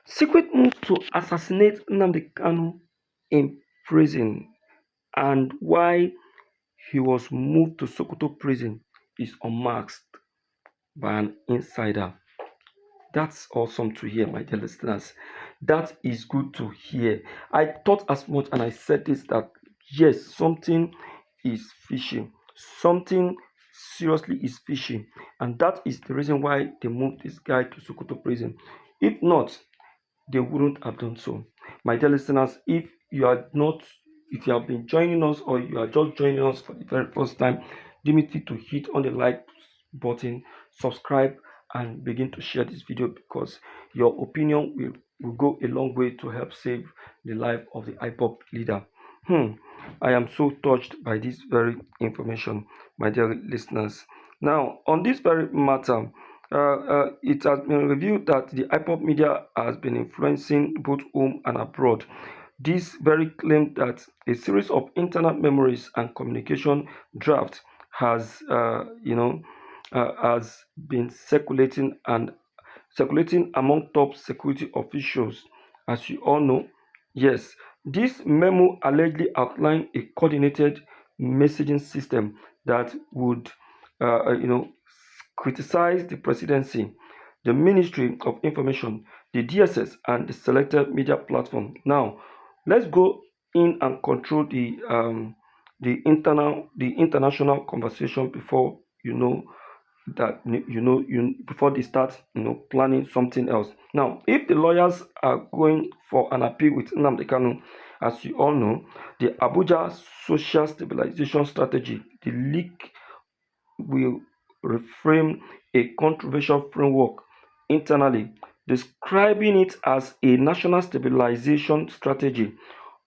Secret move to assassinate Nnamdi Kanu in prison, and why he was moved to Sokoto prison is unmasked by an insider. That's awesome to hear, my dear listeners. That is good to hear. I thought as much, and I said this, that yes, something is fishy. Something seriously is fishy. And that is the reason why they moved this guy to Sokoto prison. If not, they wouldn't have done so. My dear listeners, if you have been joining us or you are just joining us for the very first time, do me to hit on the like button, subscribe, and begin to share this video because your opinion will go a long way to help save the life of the IPOP leader. Hmm. I am so touched by this very information, my dear listeners. Now, on this very matter, it has been revealed that the IPOP media has been influencing both home and abroad. This very claim that a series of internal memories and communication drafts has been circulating among top security officials. As you all know, yes, this memo allegedly outlined a coordinated messaging system that would, uh, uh, you know, criticize the presidency, the Ministry of Information, the DSS, and the selected media platform. Now, let's go in and control the international conversation before before they start planning something else. Now, if the lawyers are going for an appeal with Nnamdi Kanu, as you all know, the Abuja Social Stabilization Strategy, the leak will reframe a controversial framework internally, describing it as a national stabilization strategy.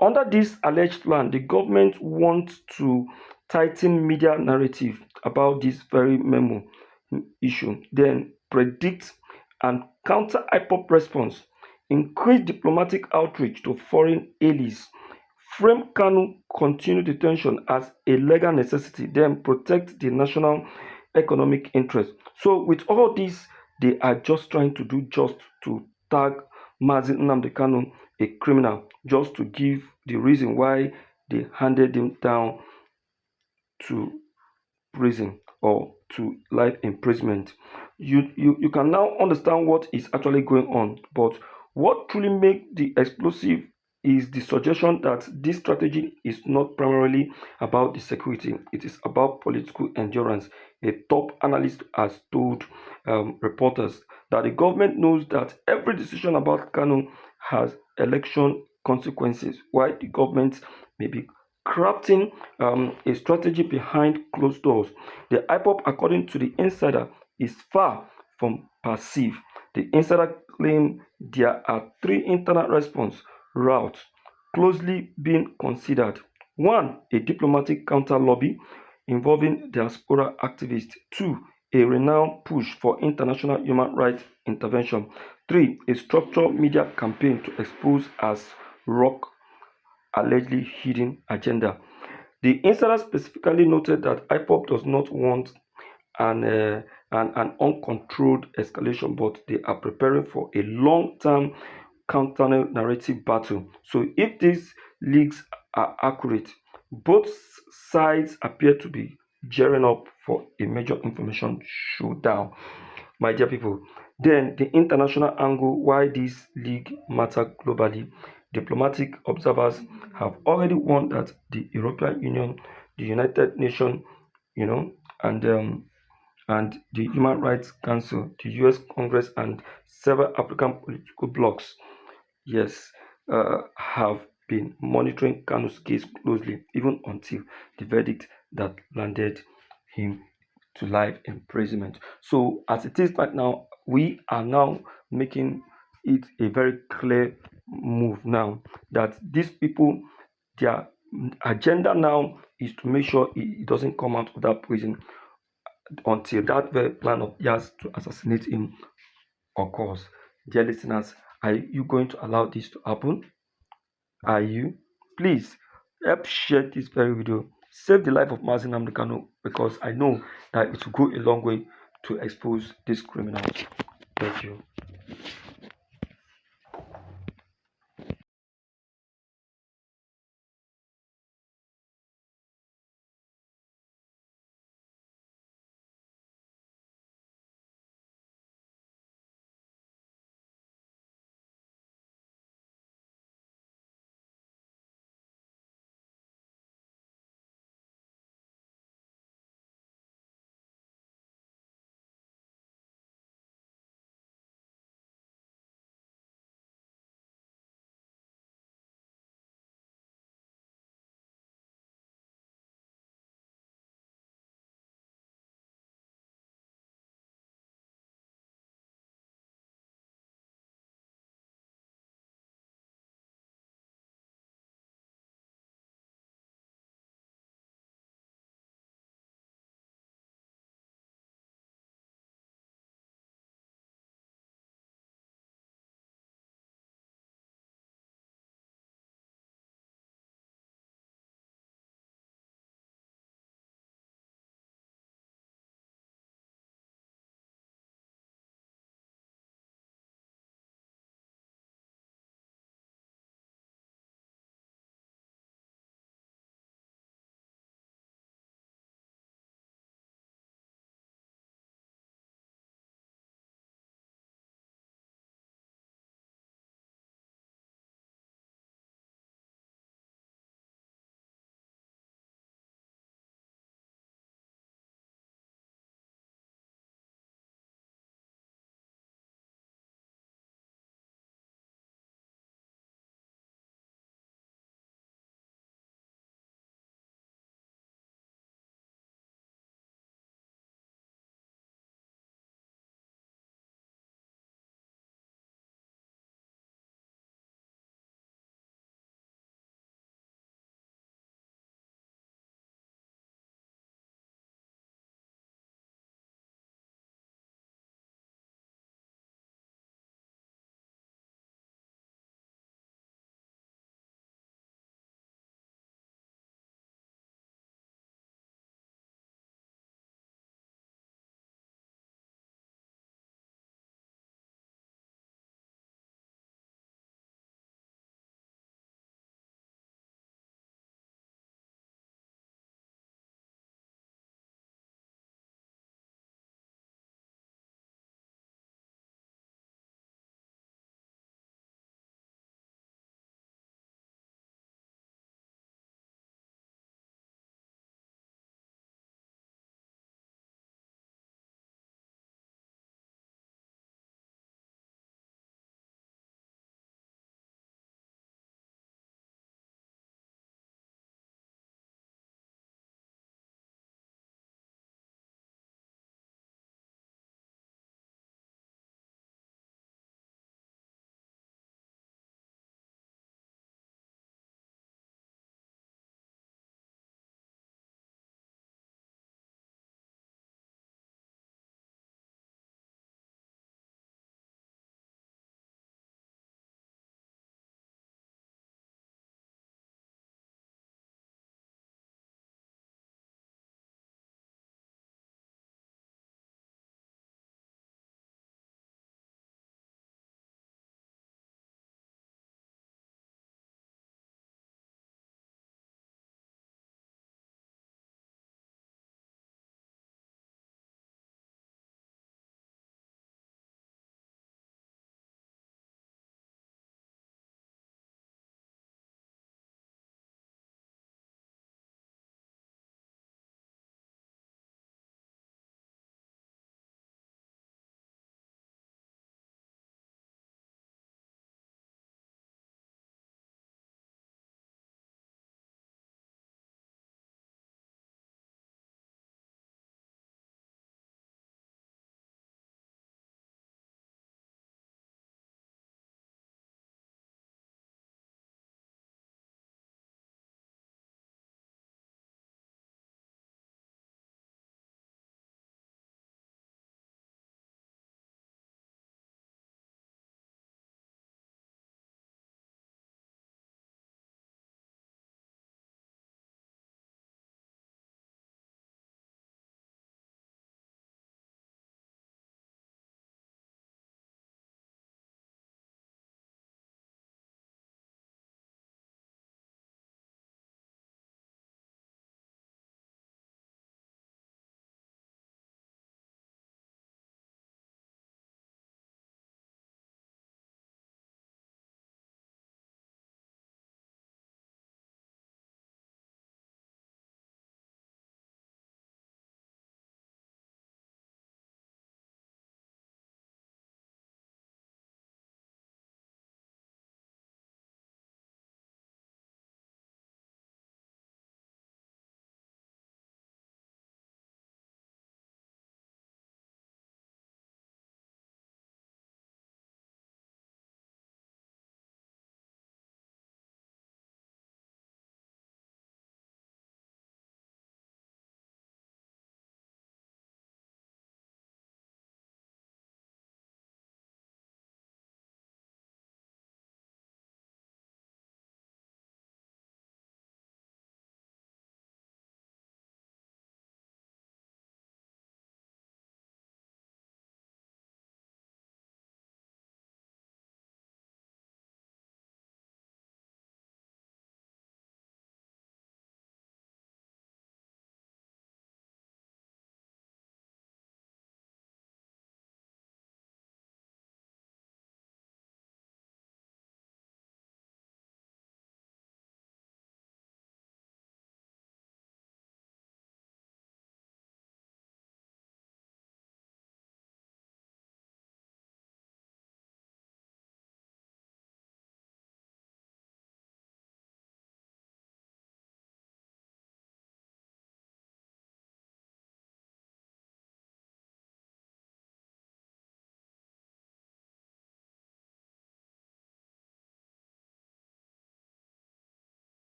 Under this alleged plan, the government wants to tighten media narrative about this very memo issue, then predict and counter IPOP response, increase diplomatic outreach to foreign allies, frame Kanu continued detention as a legal necessity, then protect the national economic interest. So, with all this, they are just trying to do just to tag Mazin Nnamdi Kanu a criminal, just to give the reason why they handed him down to prison or to life imprisonment. You can now understand what is actually going on. But what truly makes the explosive is the suggestion that this strategy is not primarily about the security, it is about political endurance. A top analyst has told reporters that the government knows that every decision about Kanu has election consequences, while the government may be crafting a strategy behind closed doors. The IPOP, according to the insider, is far from passive. The insider claimed there are three internal response routes closely being considered. One, a diplomatic counter lobby involving diaspora activists. Two, a renowned push for international human rights intervention. Three, a structured media campaign to expose as rock allegedly hidden agenda. The insider specifically noted that IPOP does not want an uncontrolled escalation, but they are preparing for a long-term counter-narrative battle. So, if these leaks are accurate, both sides appear to be gearing up for a major information showdown, my dear people. Then the international angle why this league matter globally. Diplomatic observers have already warned that the European Union, the United Nations, you know, and the Human Rights Council, the US Congress, and several African political blocs, yes, have been monitoring Kanu's case closely, even until the verdict that landed him to life imprisonment. So, as it is right now, we are now making it a very clear move now that these people, their agenda now is to make sure he doesn't come out of that prison until that very plan of theirs to assassinate him occurs. Dear listeners, are you going to allow this to happen? Are you? Please help share this very video. Save the life of Mazin Amdekano because I know that it will go a long way to expose this criminal. Thank you.